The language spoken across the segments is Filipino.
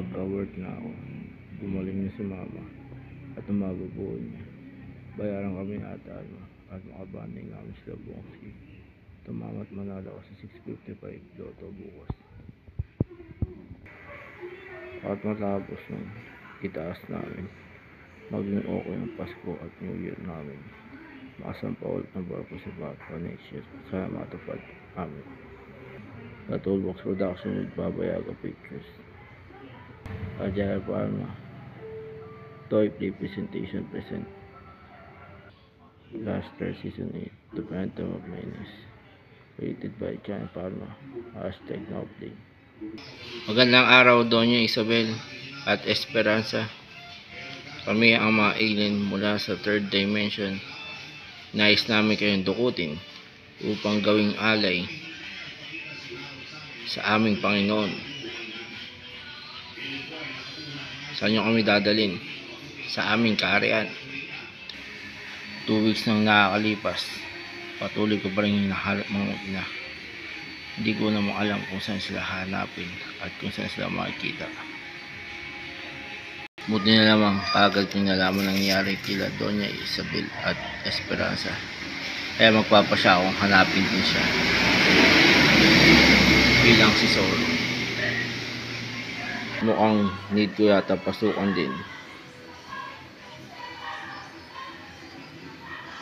Nagka-work na ako. Gumaling na si mama at umabubuo niya. Bayaran kami ata at makabanding namin sila buong si. Tumamat manalo ako sa 655 Lotto bukas. At matapos nung itaas namin, maging okay ang Pasko at New Year namin. Makasampaw ulit ng barko sa Batpa next year. Sana matupad amin. Sa Toolbox Production with Babayaga Pictures. Ajay Parma Toy Play Presentation present Last Star Season 8 The Phantom of Menace. Created by Jan Palma. #NowPlay. Magandang araw, Doña Isabel at Esperanza. Kami ang mga alien mula sa third dimension. Nais namin kayong dukutin upang gawing alay sa aming Panginoon. Saan nyo kami dadalhin? Sa aming kaharian. 2 weeks nang nakakalipas, patuloy ko pa rin hinahanap mga ina. Hindi ko naman alam kung saan sila hanapin at kung saan sila makikita. Buti na lamang kagad kong nalaman nangyari kila Doña Isabel at Esperanza. Kaya magpapasya akong hanapin din siya. Bilang si Solo. Mukhang need ko yata pasukan din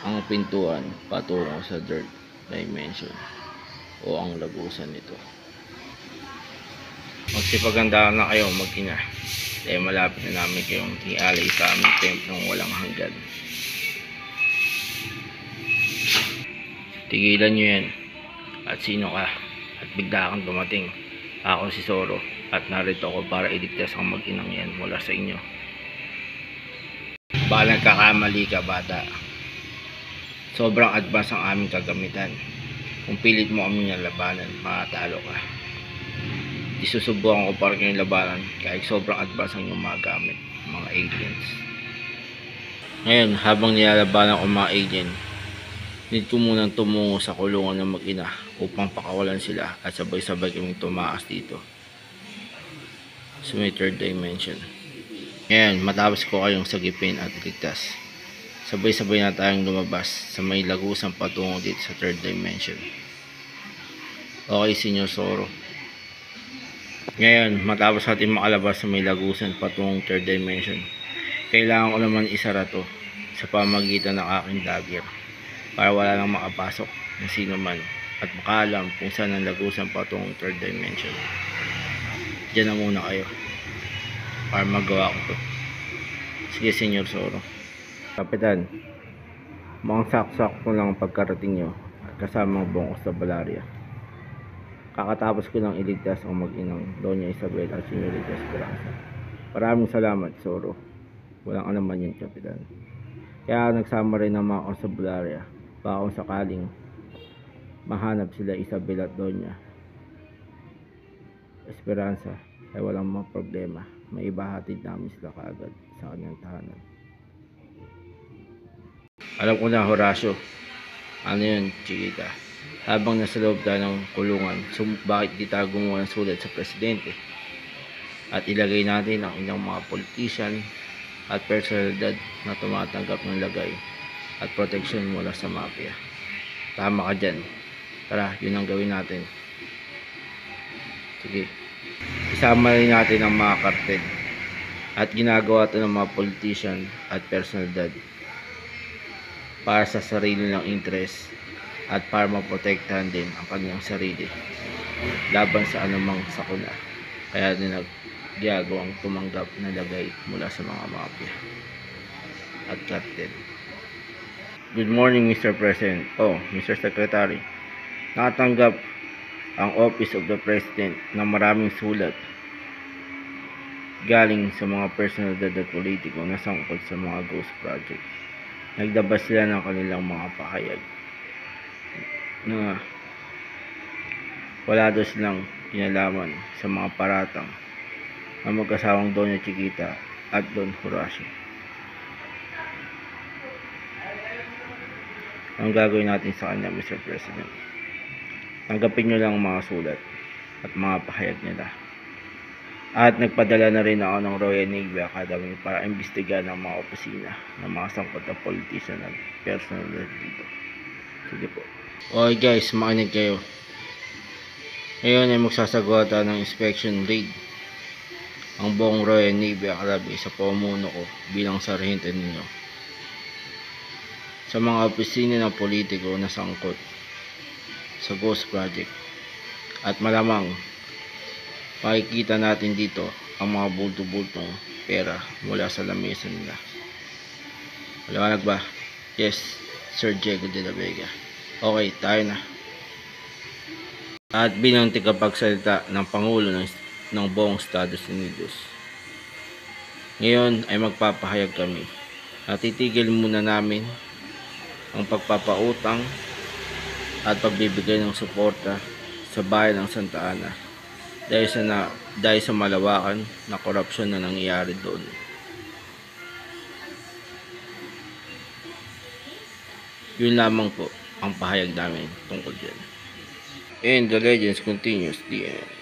ang pintuan patungo sa third dimension o ang lagusan nito. Magsipaganda na kayo mag-ina dahil malapit na namin kayong ialay sa aming templong walang hanggan. Tigilan nyo yan. At sino ka? At bigla kang dumating. Ako si Zoro at narito ako para iligtas ang mag-inang yan mula sa inyo. Baka nagkakamali ka, bata. Sobrang advance ang aming kagamitan. Kung pilit mo kami labanan, makatalo ka. Di susubukan ko para kayong labanan kahit sobrang advance ang inyong mga gamit, mga aliens. Ngayon, habang nilalabanan ko mga alien, need ko munang tumungo sa kulungan ng mag-ina upang pakawalan sila at sabay-sabay kaming tumaas dito sa may third dimension. Ngayon, matapos ko kayong sagipin at iligtas, sabay-sabay na tayong lumabas sa may lagusang patungo dito sa third dimension. Okay, Senyor Zoro. Ngayon, matapos natin makalabas sa may lagusan patungong third dimension, kailangan ko naman isara to sa pamagitan ng aking dagger para wala nang makapasok na sino man at makaalam kung saan ang lagusan patungong third dimension. Diyan na muna kayo para magawa ko to. Sige, Senyor Zoro. Kapitan, mukhang sakto lang ang pagkarating nyo at kasamang buong Ostabalaria. Kakatapos ko lang iligtas ang mag-inang Doña Isabel at Señorita Esperanza. Maraming salamat, Zoro. Walang anuman yun, Kapitan. Kaya nagsama rin ng mga Ostabalaria para kung sakaling mahanap sila Isabel at Doña Esperanza ay walang mga problema. May ibahatid namin sila kaagad sa kanyang tahanan. Alam ko na, Horacio. Ano yun, Chiquita? Habang nasa loob tayo ng kulungan, bakit di tayo gumawa ng sulat sa presidente? At ilagay natin ang ilang mga politician at personalidad na tumatanggap ng lagay at proteksyon mula sa mafia. Tama ka dyan. Tara, yun ang gawin natin. Sige. Isama rin natin ang mga kartel at ginagawa ito ng mga politician at personalidad para sa sarili ng interest at para maprotektahan din ang kanyang sarili laban sa anumang sakuna. Kaya din nagagawang tumanggap na lagay mula sa mga mafia at cartel. Good morning, Mr. President. Mr. Secretary. Nakatanggap ang Office of the President ng maraming sulat galing sa mga personalidad at politiko na sangkot sa mga ghost project. Nagdabas sila ng kanilang mga pahayag na wala daw silang kinalaman sa mga paratang na mag-asawang Doña Chiquita at Don Horacio. Ang gagawin natin sa kanya, Mr. President? Tanggapin nyo lang ang mga sulat at mga pahayag nila At nagpadala na rin ako ng Royal Navy Academy para imbestigahan ng mga opisina ng mga sangkot na politician at personal dito. Sige po. Okay guys, makinig kayo. Ngayon ay magsasagawa tayo ng inspection raid ang buong Royal Navy Academy sa pamumuno ko bilang sarhento ninyo. Sa mga opisina ng politiko na sangkot sa Ghost Project. At malamang makikita natin dito ang mga bulto-bultong pera mula sa lamesa nila. Maliwanag ba? Yes, Sir Diego de la Vega. Okay, tayo na. At bilang tagapagsalita ng Pangulo ng buong Estados Unidos, ngayon ay magpapahayag kami at titigil muna namin ang pagpapautang at pagbibigay ng suporta sa bayan ng Santa Ana dahil sa malawakan na korupsyon na nangyayari doon. Yun lamang po ang pahayag namin tungkol dyan. And the legends continues, the end.